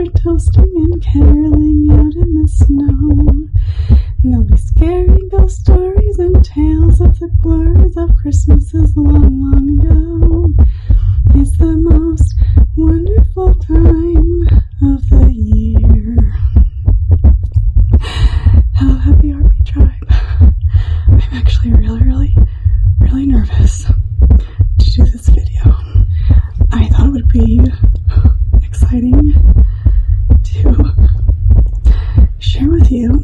are toasting and caroling out in the snow. And they'll be scary ghost stories and tales of the glories of Christmases long, long ago. It's the most wonderful time of the year. Hello, happy RP tribe. I'm actually really nervous to do this video. I thought it would be exciting to share with you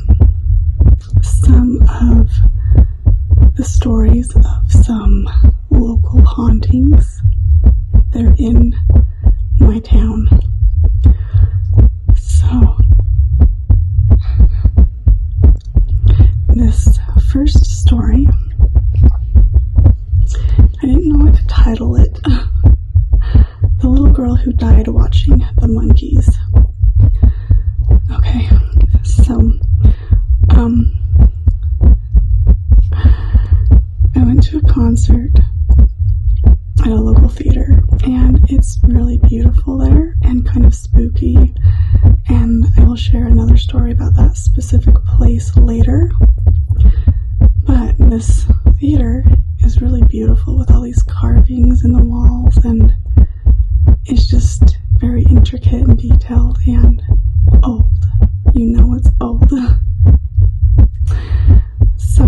some of the stories of some local hauntings. They're in my town. So, this first story, I didn't know what to title it. The little girl who died watching the monkeys. Okay, so, I went to a concert at a local theater, and it's really beautiful there and kind of spooky, and I will share another story about that specific place later. But this theater is really beautiful with all these carvings in the walls, and it's just very intricate and detailed and old. You know it's old. So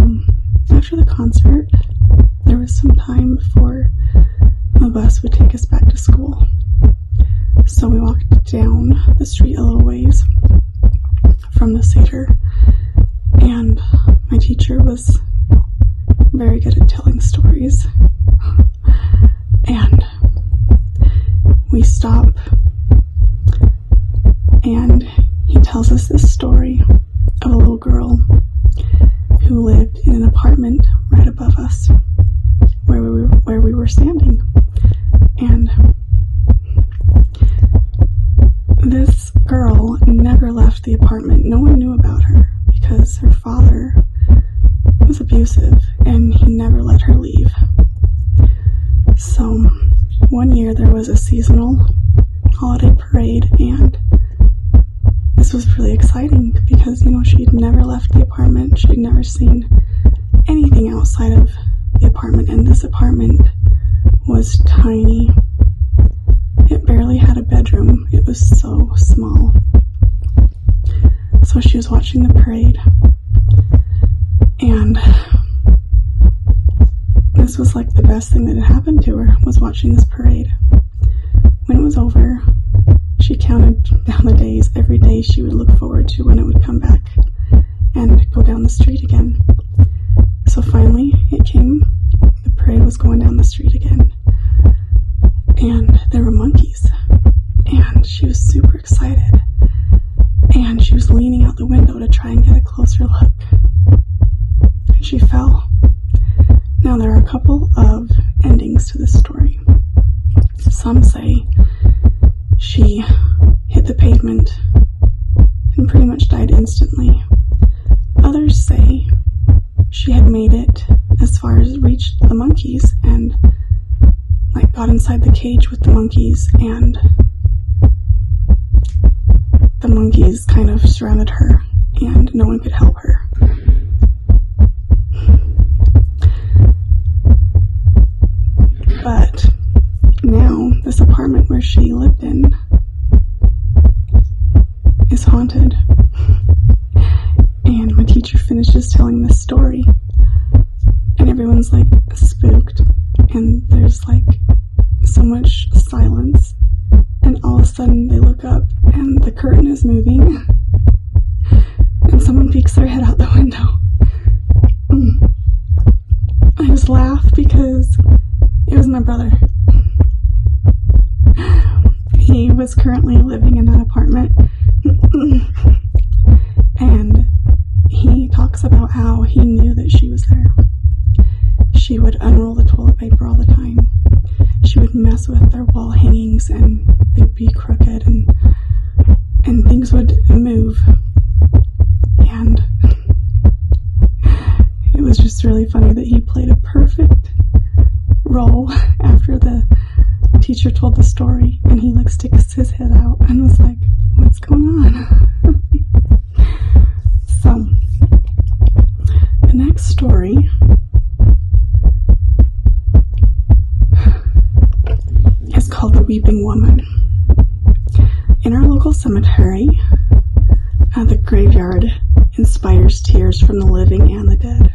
after the concert, there was some time before the bus would take us back to school. So we walked down the street a little ways from the theater, and my teacher was very good at telling stories. And we stop, and he tells us this story of a little girl who lived in an apartment right above us where we were standing. And this girl never left the apartment. No one knew about her because her father was abusive and he never let her leave. So one year there was a seasonal holiday parade, and this was really exciting because, you know, she'd never left the apartment. She'd never seen anything outside of the apartment, and this apartment was tiny. It barely had a bedroom. It was so small. So she was watching the parade, and this was like the best thing that had happened to her, was watching this parade. When it was over, she counted down the days. Every day she would look forward to when it would come back and go down the street again. So finally it came. The parade was going down the street again, and there were monkeys, and she was super excited, and she was leaning out the window to try and get a closer look, and she fell. Now there are a couple of endings to this story. Some say she hit the pavement and pretty much died instantly. Others say she had made it as far as reached the monkeys and like got inside the cage with the monkeys, and the monkeys kind of surrounded her and no one could help her. But now this apartment where she lived in is haunted, and my teacher finishes telling this story, and everyone's like spooked, and there's like so much silence, and all of a sudden they look up and the curtain is moving and someone peeks their head out the window. I just laughed because it was my brother. He was currently living in that apartment, and he talks about how he knew that she was there. She would unroll the toilet paper all the time. She would mess with their wall hangings, and they'd be crooked, and things would move. And it was just really funny that he played a perfect role after the teacher told the story, and he like sticks his head out and was like, "What's what's going on? So, the next story is called The Weeping Woman. In our local cemetery, the graveyard inspires tears from the living and the dead.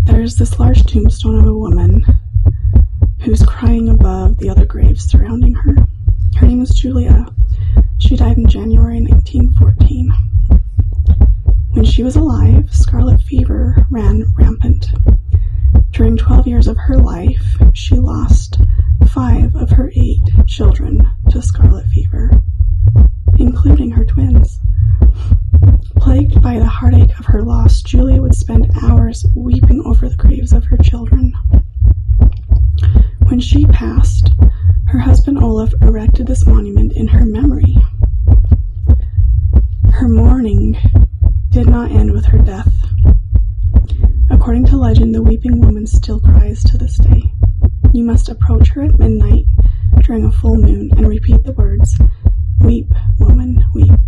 There's this large tombstone of a woman who's crying above the other graves surrounding her. Her name is Julia. She died in January 1914. When she was alive, scarlet fever ran rampant. During 12 years of her life, she lost 5 of her 8 children to scarlet fever, including her twins. Plagued by the heartache of her loss, Julia would spend hours weeping over the graves of her children. When she passed, her husband Olaf erected this monument in her memory. Her mourning did not end with her death. According to legend, the weeping woman still cries to this day. You must approach her at midnight during a full moon and repeat the words, "Weep, woman, weep."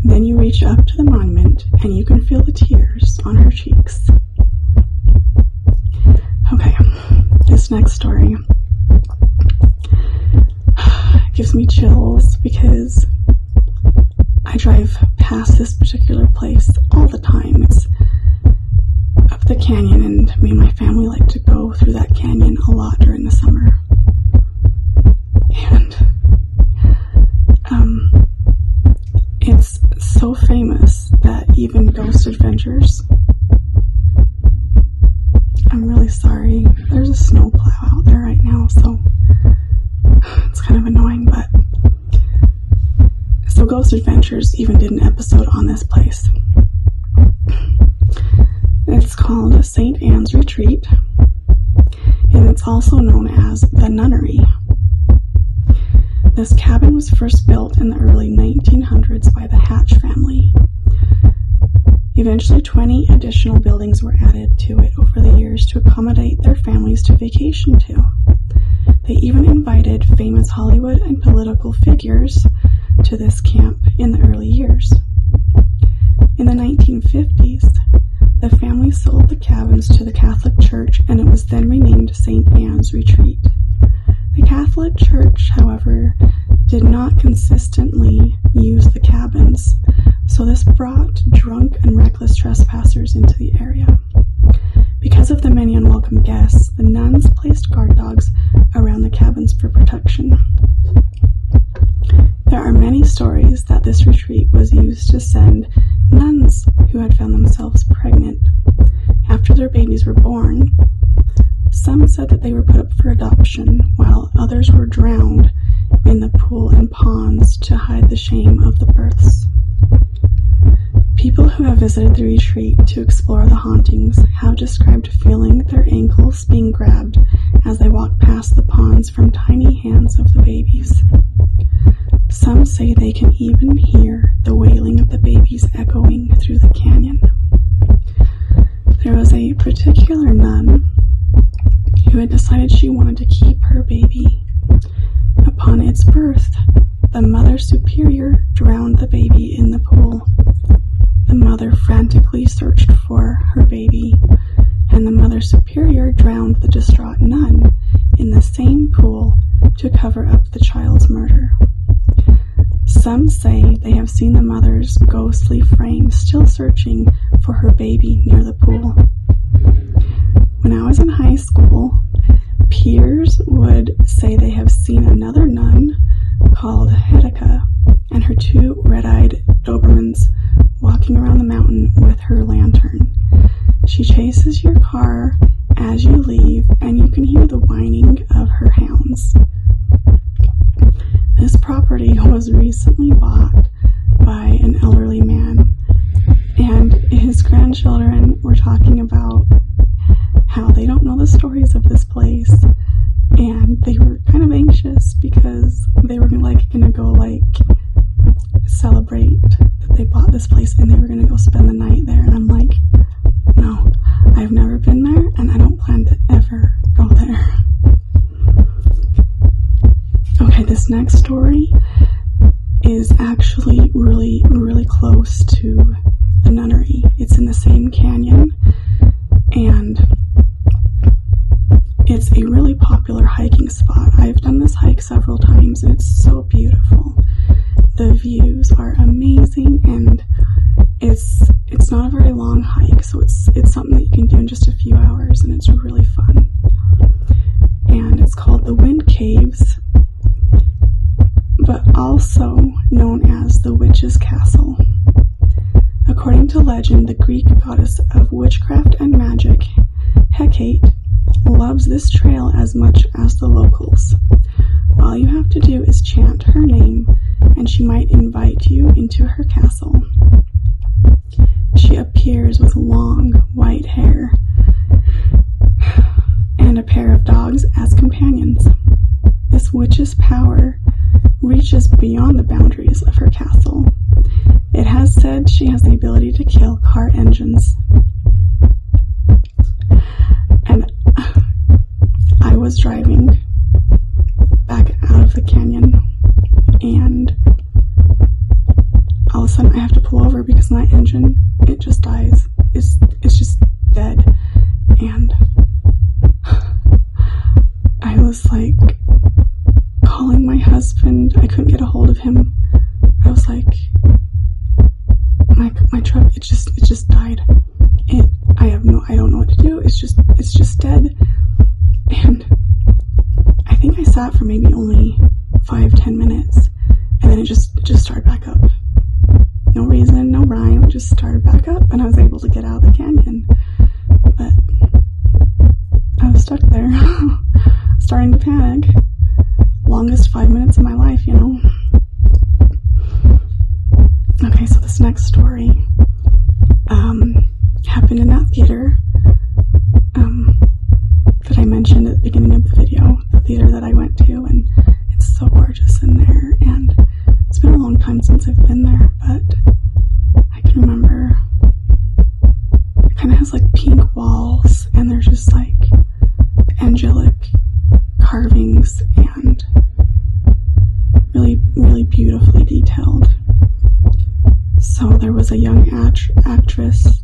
Then you reach up to the monument and you can feel the tears on her cheeks. Okay, this next story gives me chills because I drive past this particular place all the time. It's up the canyon, and me and my family like to go through that canyon a lot during the summer. And it's so famous that even Ghost Adventures, I'm really sorry, there's a snowplow out there right now, so it's kind of annoying, but so Ghost Adventures even did an episode on this place. It's called St. Anne's Retreat, and it's also known as the Nunnery. This cabin was first built in the early 1900s by the Hatch family. Eventually, 20 additional buildings were added to it over the years to accommodate their families to vacation to. They even invited famous Hollywood and political figures to this camp in the early years. In the 1950s, the family sold the cabins to the Catholic Church, and it was then renamed St. Anne's Retreat. The Catholic Church, however, did not consistently use the cabins, so this brought drunk and reckless trespassers into the area. Because of the many unwelcome guests, the nuns placed guard dogs around the cabins for protection. There are many stories that this retreat was used to send nuns who had found themselves pregnant after their babies were born. Some said that they were put up for adoption, while others were drowned in the pool and ponds to hide the shame of the births. People who have visited the retreat to explore the hauntings have described feeling their ankles being grabbed as they walk past the ponds from tiny hands of the babies. Some say they can even hear the wailing of the babies echoing through the canyon. There was a particular nun who had decided she wanted to keep her baby. Upon its birth, the Mother Superior drowned the baby in the pool. The mother frantically searched for her baby, and the Mother Superior drowned the distraught nun in the same pool to cover up the child's murder. Some say they have seen the mother's ghostly frame still searching for her baby near the pool. When I was in high school, peers would say they have seen another nun called Hedeka and her 2 red-eyed Dobermans walking around the mountain with her lantern. She chases your car as you leave, and you can hear the whining of her hounds. This property was recently bought by an elderly man, and his grandchildren were talking about how they don't know the stories of this place, and they were kind of anxious because they were gonna go celebrate that they bought this place, and they were gonna go spend the night there. And I'm like, no, I've never been there, and I don't plan to ever go there. Okay, this next story It's actually really, really close to the Nunnery. It's in the same canyon, and it's a really popular hiking spot. I've done this hike several times, and it's so beautiful. The views are amazing, and it's not a very long hike, so it's something that you can do in just a few hours, and it's really fun. And it's called the Wind Caves, but also known as the Witch's Castle. According to legend, the Greek goddess of witchcraft and magic, Hecate, loves this trail as much as the locals. All you have to do is chant her name, and she might invite you into her castle. She appears with long, white hair and a pair of dogs as companions. This witch's power reaches beyond the boundaries of her castle. It has said she has the ability to kill car engines. And I was driving back out of the canyon, and all of a sudden I have to pull over because my engine, it just dies. It's just dead. And I was like calling my husband. I couldn't get a hold of him. I was like, my truck, it just died. I don't know what to do. It's just dead. And I think I sat for maybe only 5-10 minutes, and then it just started back up. No reason, no rhyme, it just started back up, and I was able to get out of the canyon. But I was stuck there, starting to panic. Longest 5 minutes of my life, you know. Okay, so this next story happened in that theater that I mentioned at the beginning of the video, the theater that I went to, and it's so gorgeous in there, and it's been a long time since I've been there, but I can remember it kind of has like pink walls, and there's just like angelic carvings and really, really beautifully detailed. So there was a young actress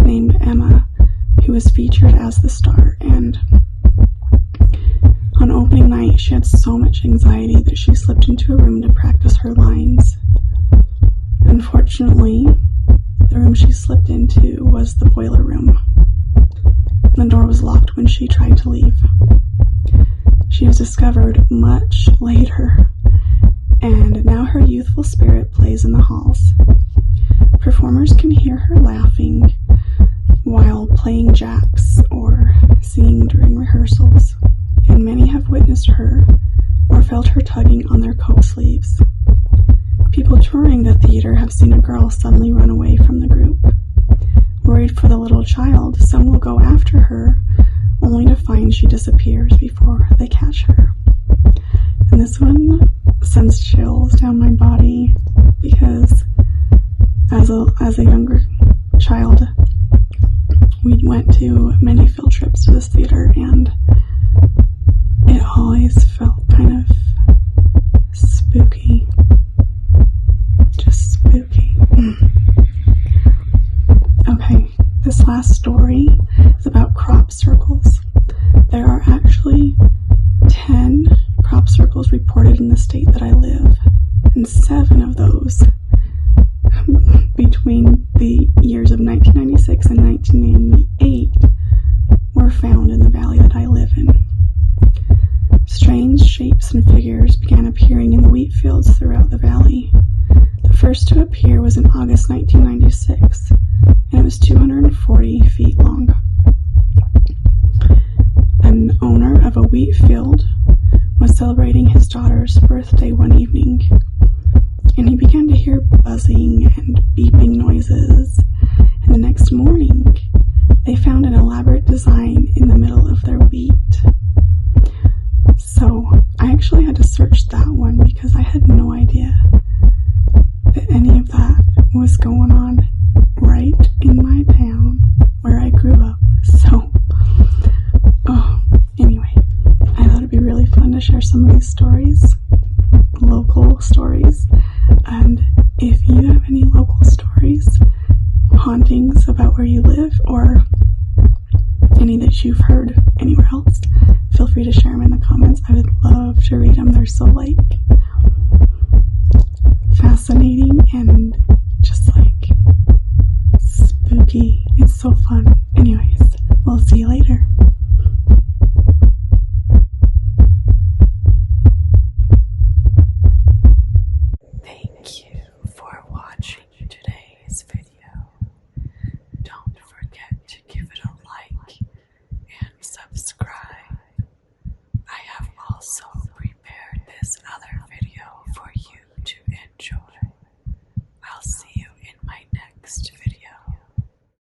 named Emma who was featured as the star, and on opening night she had so much anxiety that she slipped into a room to practice her lines. Unfortunately, the room she slipped into was the boiler room. The door was locked when she tried to leave. She was discovered much later, and now her youthful spirit plays in the halls. Performers can hear her laughing while playing jacks or singing during rehearsals, and many have witnessed her or felt her tugging on their coat sleeves. People touring the theater have seen a girl suddenly run away from the group. Worried for the little child, some will go after her, only to find she disappears before they catch her. And this one sends chills down my body because as a younger child, we went to many field trips to this theater, and it always felt kind of spooky. Just spooky. Okay, this last story is about crop circles. There are actually 10 crop circles reported in the state that I live, and 7 of those between the years of 1996 and 1998 were found in the valley that I live in. Strange shapes and figures began appearing in the wheat fields throughout the valley. The first to appear was in August 1996, and it was 240 feet long. An owner of a wheat field was celebrating his daughter's birthday one evening, and he began to hear buzzing and beeping noises, and the next morning they found an elaborate design in the middle of their wheat. So I actually had to search that one because I had no idea that any of that was going on right in my town where I grew up. So, anyway, I thought it'd be really fun to share some of these stories, local stories, And if you have any local stories, hauntings about where you live, or any that you've heard anywhere else, feel free to share them in the comments. I would love to read them. They're so fascinating and just spooky. It's so fun. Anyways, we'll see you later.